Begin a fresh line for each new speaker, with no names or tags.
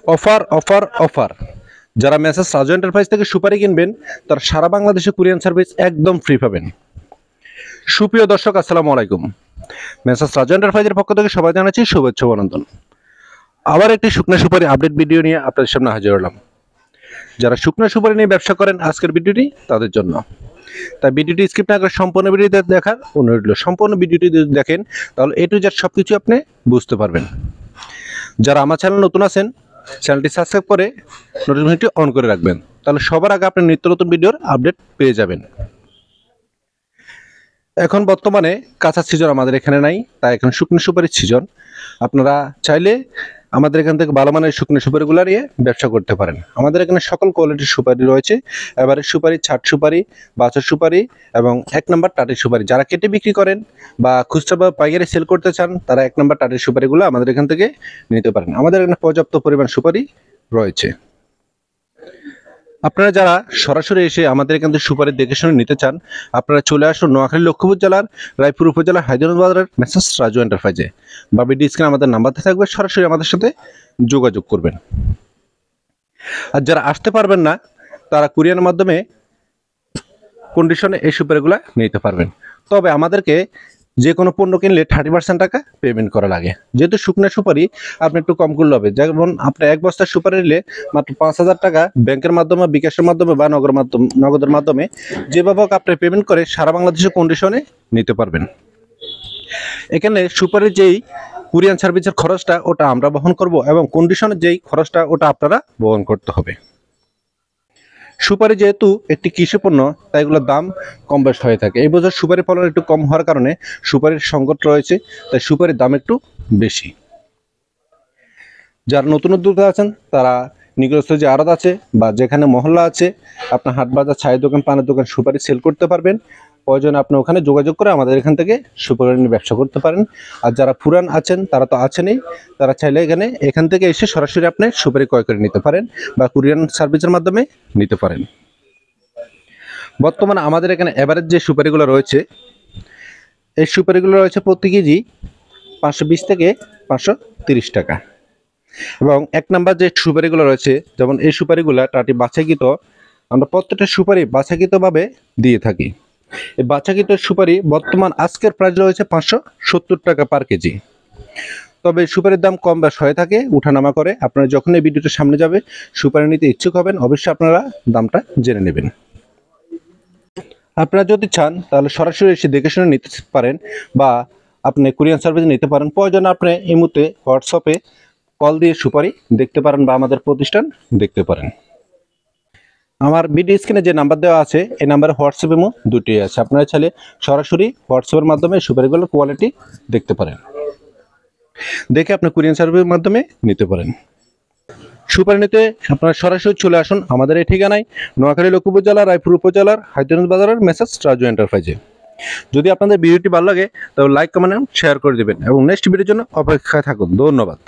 Offer offer offer! যারা messrs Raju enterprise থেকে সুপারি কিনবেন তারা সারা বাংলাদেশে কুরিয়ার সার্ভিস একদম ফ্রি পাবেন। সুপ্রিয় দর্শক, আসসালামু আলাইকুম। মেসার্স রাজু এন্টারপ্রাইজের পক্ষ থেকে সবাই জানাচ্ছি শুভেচ্ছা ও অভিনন্দন। আবার একটি শুকনো সুপারি আপডেট ভিডিও নিয়ে আপনাদের সামনে হাজির হলাম। যারা শুকনো সুপারি নিয়ে ব্যবসা করেন, আজকের ভিডিওটি তাদের জন্য। তাই ভিডিওটি স্কিপ না করে সম্পূর্ণ ভিডিওটি দেখার অনুরোধ রইল। সম্পূর্ণ ভিডিওটি যদি দেখেন তাহলে এ টু জেড সবকিছু আপনি বুঝতে পারবেন। যারা আমার চ্যানেল নতুন আছেন, চ্যানেলটি সাবস্ক্রাইব করে নোটিফিকেশনটি অন করে রাখবেন, তাহলে সবার আগে আপনি নিত্য নতুন ভিডিওর আপডেট পেয়ে যাবেন। এখন বর্তমানে কাঁচা সিজন আমাদের এখানে নাই, তাই এখন শুকনো সুপারির সিজন। আপনারা চাইলে আমাদের এখান থেকে ভালো মানের শুকনো সুপারিগুলো নিয়ে ব্যবসা করতে পারেন। আমাদের এখানে সকল কোয়ালিটির সুপারি রয়েছে, এবারের সুপারি, ছাট সুপারি, বাছর সুপারি এবং 1 নম্বর টাটির সুপারি। যারা কেটে বিক্রি করেন বা খুচরা বা পাইকারি সেল করতে চান, তারা 1 নম্বর টাটির সুপারিগুলো আমাদের এখান থেকে নিতে পারেন। আমাদের এখানে পর্যাপ্ত পরিমাণ সুপারি রয়েছে। আপনারা যারা সরাসরি এসে আমাদের এখান থেকে সুপারি দেখে শুনে নিতে চান, আপনারা চলে আসুন নোয়াখালী লক্ষ্মীপুর জেলার রায়পুর উপজেলার হায়দ্রাবাদ বাজারের মেসার্স রাজু এন্টারপ্রাইজে, বা ভিডিও স্ক্রিনে আমাদের নাম্বারতে থাকবে, সরাসরি আমাদের সাথে যোগাযোগ করবেন। আর যারা আসতে পারবেন না, তারা কুরিয়ারের মাধ্যমে কন্ডিশনে এই সুপারিগুলো নিতে পারবেন। তবে আমাদেরকে যে কোনো পণ্য কিনলে 30% টাকা পেমেন্ট করা লাগে। যেহেতু শুকনো সুপারি, আপনি একটু কম করলে হবে। যেমন আপনি 1 বস্তা সুপারি নিলে মাত্র 5,000 টাকা ব্যাংকের মাধ্যমে, বিকাশের মাধ্যমে বা নগদের মাধ্যমে যেভাবে হোক আপনি পেমেন্ট করে সারা বাংলাদেশের কন্ডিশনে নিতে পারবেন। এখানে সুপারির যেই কুরিয়ার সার্ভিসের খরচটা ওটা আমরা বহন করব, এবং কন্ডিশনের যেই খরচটা ওটা আপনারা বহন করতে হবে। সুপারি যেহেতু একটি কৃষি পণ্য, তাই এগুলোর দাম কম বেশ হয়ে থাকে। এই বছর সুপারি ফলন একটু কম হওয়ার কারণে সুপারির সংকট রয়েছে, তাই সুপারির দাম একটু বেশি। যারা নতুন উদ্যোক্তা আছেন, তারা নিকটস্থ যে আড়ত আছে বা যেখানে মহল্লা আছে, আপনার হাট বাজার, চায়ের দোকান, পানের দোকান সুপারি সেল করতে পারবেন। প্রয়োজনে আপনি ওখানে যোগাযোগ করে আমাদের এখান থেকে সুপারি নিয়ে ব্যবসা করতে পারেন। আর যারা পুরান আছেন, তারা তো আছেনই, তারা চাইলে এখান থেকে এসে সরাসরি আপনি সুপারি ক্রয় করে নিতে পারেন বা কুরিয়ার সার্ভিসের মাধ্যমে নিতে পারেন। বর্তমানে আমাদের এখানে এভারেজ যে সুপারিগুলো রয়েছে, এই সুপারিগুলো রয়েছে প্রতি কেজি 520 থেকে 530 টাকা। এবং 1 নম্বর যে সুপারিগুলো রয়েছে, যেমন এই সুপারিগুলো টাটি বাছাইকৃত, আমরা প্রত্যেকটা সুপারি বাছাইকৃতভাবে দিয়ে থাকি। এই বাছাইকৃত সুপারি বর্তমান আজকের প্রাইস রয়েছে 570 টাকা পার কেজি। তবে সুপারির দাম কম বেশ হয়ে থাকে, উঠানামা করে। আপনারা যখন এই ভিডিওটা সামনে যাবে, সুপারি নিতে ইচ্ছুক হবেন, অবশ্যই আপনারা দামটা জেনে নেবেন। আপনারা যদি চান তাহলে সরাসরি এসে দেখে শুনে নিতে পারেন, বা আপনি কুরিয়ার সার্ভিস নিতে পারেন। প্রয়োজনে আপনি এই মুহূর্তে হোয়াটসঅ্যাপে কল দিয়ে সুপারি দেখতে পারেন বা আমাদের প্রতিষ্ঠান দেখতে পারেন। আমার ভিডিও স্ক্রিনে যে নাম্বার দেওয়া আছে, এই নাম্বারে হোয়াটসঅ্যাপ এবং দুটি আছে। আপনারা চাইলে সরাসরি হোয়াটসঅ্যাপের মাধ্যমে সুপারিগুলোর কোয়ালিটি দেখতে পারেন, দেখে আপনি কুরিয়ার সার্ভিসের মাধ্যমে নিতে পারেন। সুপারি নিতে আপনারা সরাসরি চলে আসুন আমাদের এই ঠিকানায়, নোয়াখালী লক্ষ্মীপুর জেলা রায়পুর উপজেলার হায়দ্রাবাদ বাজারের মেসার্স রাজু এন্টারপ্রাইজে। যদি আপনাদের ভিডিওটি ভালো লাগে, তবে লাইক, কমেন্ট এবং শেয়ার করে দেবেন, এবং নেক্সট ভিডিওর জন্য অপেক্ষায় থাকুন। ধন্যবাদ।